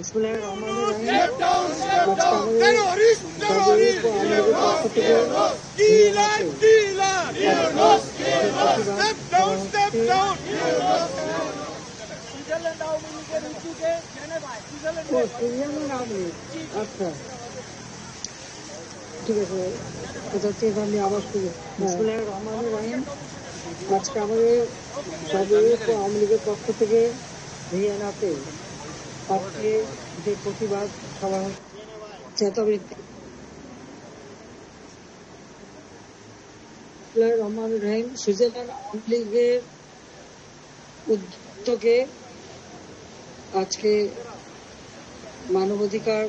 বিসমিল্লাহির রহমানির রহিম। আজকে আমাদের সর্বৈব আমাদের পক্ষ থেকে আচ্ছা ঠিক আছে আমি আবার শুরু। বিসমিল্লাহির রহমানির রহিম। আজকে আমাদের সর্বৈব আওয়ামী লীগের পক্ষ থেকে ভিয়েনাতে আজকে যে প্রতিবাদ সভা চেতাবৃত্তি রহমান রহিম সুইজারল্যান্ড আওয়ামী লীগের উদ্যোগে আজকে মানবাধিকার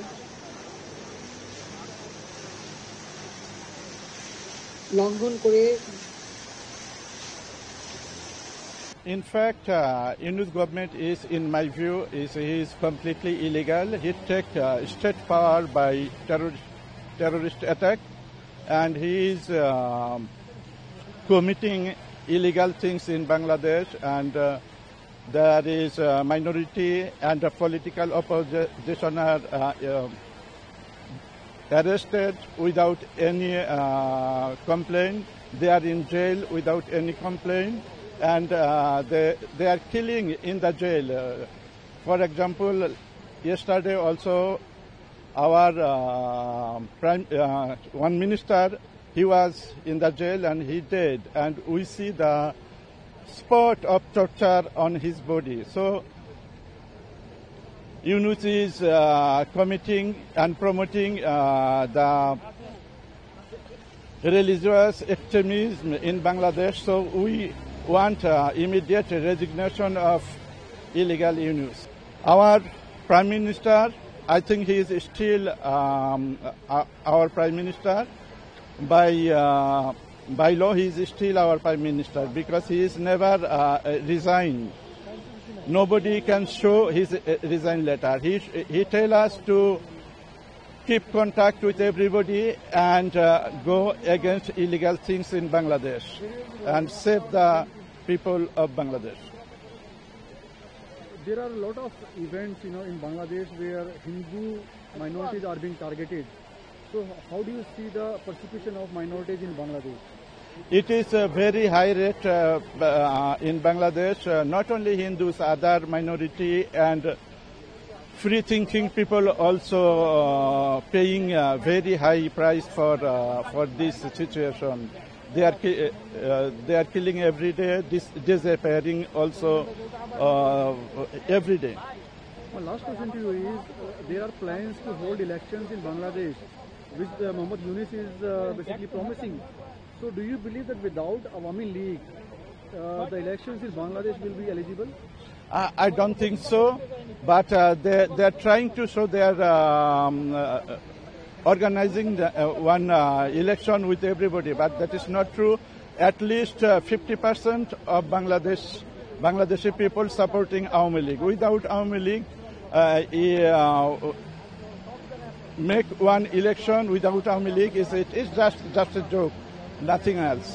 লঙ্ঘন করে In fact, Yunus government is, in my view, is completely illegal. He took state power by terrorist attack, and he is committing illegal things in Bangladesh. And there is a minority and a political opposition are arrested without any complaint. They are in jail without any complaint. And they are killing in the jail. For example, yesterday also our one minister, he was in the jail and he died, and we see the spot of torture on his body. So Yunus is committing and promoting the religious extremism in Bangladesh. So we want immediate resignation of illegal Yunus. Our Prime Minister, I think he is still our Prime Minister. By law, he is still our Prime Minister because he is never resigned. Nobody can show his resign letter. He tell us to keep contact with everybody and go against illegal things in Bangladesh and save the people of Bangladesh. There are a lot of events, in Bangladesh where Hindu minorities are being targeted. So how do you see the persecution of minorities in Bangladesh? It is a very high rate in Bangladesh. Not only Hindus, other minority and free-thinking people also paying a very high price for this situation. They are killing every day, disappearing also every day. My last question to you is, there are plans to hold elections in Bangladesh, which Muhammad Yunus is basically promising. So do you believe that without Awami League, the elections in Bangladesh will be eligible? I don't think so, but they are trying to show they are organizing one election with everybody, but that is not true. At least 50% of Bangladeshi people supporting Awami League. Without Awami League, make one election without Awami League it is just a joke, nothing else.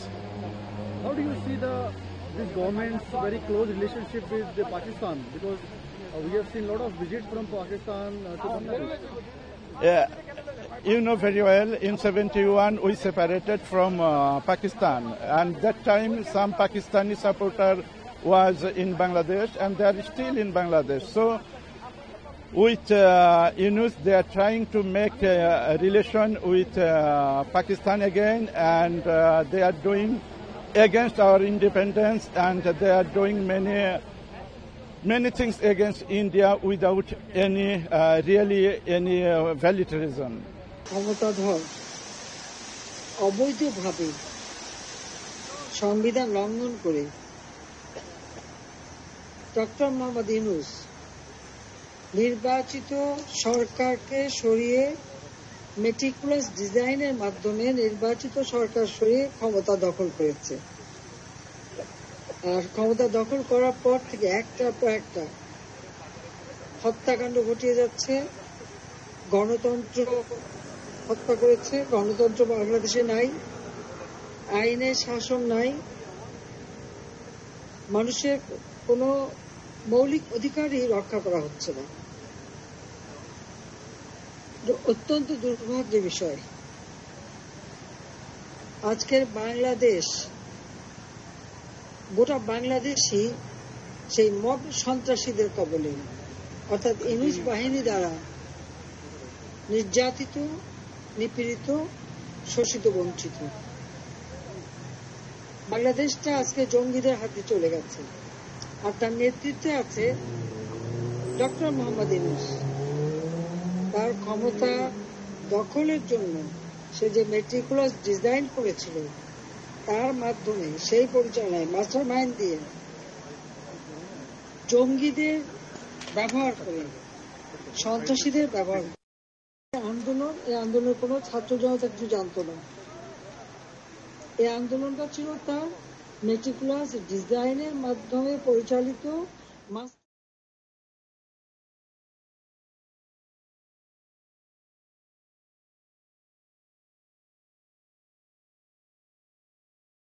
How do you see this government's very close relationship with Pakistan? Because we have seen a lot of visits from Pakistan to Bangladesh. You know very well, in 71 we separated from Pakistan, and that time some Pakistani supporter was in Bangladesh, and they are still in Bangladesh. So with Yunus, they are trying to make a relation with Pakistan again, and they are doing against our independence, and they are doing many things against India without any voluntarism. ক্ষমতাধর অবৈধভাবে সংবিধান লঙ্ঘন করে doctor Mohammad Yunus নির্বাচিত সরকারকে সরিয়ে meticulous ডিজাইনের মাধ্যমে নির্বাচিত সরকার সরিয়ে ক্ষমতা দখল করেছে। আর ক্ষমতা দখল করার পর থেকে একটার পর একটা হত্যাকাণ্ড ঘটিয়ে যাচ্ছে। গণতন্ত্র হত্যা করেছে। গণতন্ত্র বাংলাদেশে নাই, আইনের শাসন নাই, মানুষের কোনো মৌলিক অধিকারই রক্ষা করা হচ্ছে না। অত্যন্ত দুর্ভাগ্যের বিষয়। আজকের বাংলাদেশ, গোটা বাংলাদেশই সেই মব সন্ত্রাসীদের কবলে, অর্থাৎ ইউনূস বাহিনী দ্বারা নির্যাতিত, নিপীড়িত, শোষিত, বঞ্চিত। বাংলাদেশটা আজকে জঙ্গিদের হাতে চলে গেছে, আর তার নেতৃত্বে আছে ডক্টর মোহাম্মদ ইউনূস। তার ক্ষমতা দখলের জন্য সে যে মেটিকুলাস ডিজাইন করেছিল, তার মাধ্যমে সেই পরিচালনায় মাস্টার মাইন্ড দিয়ে জঙ্গিদের ব্যবহার করে, সন্ত্রাসীদের ব্যবহার করে আন্দোলন, এই আন্দোলনের কোনো ছাত্র জনতা কিছু জানতো না। এই আন্দোলনটা ছিল তার মেটিকুলাস ডিজাইনের মাধ্যমে পরিচালিত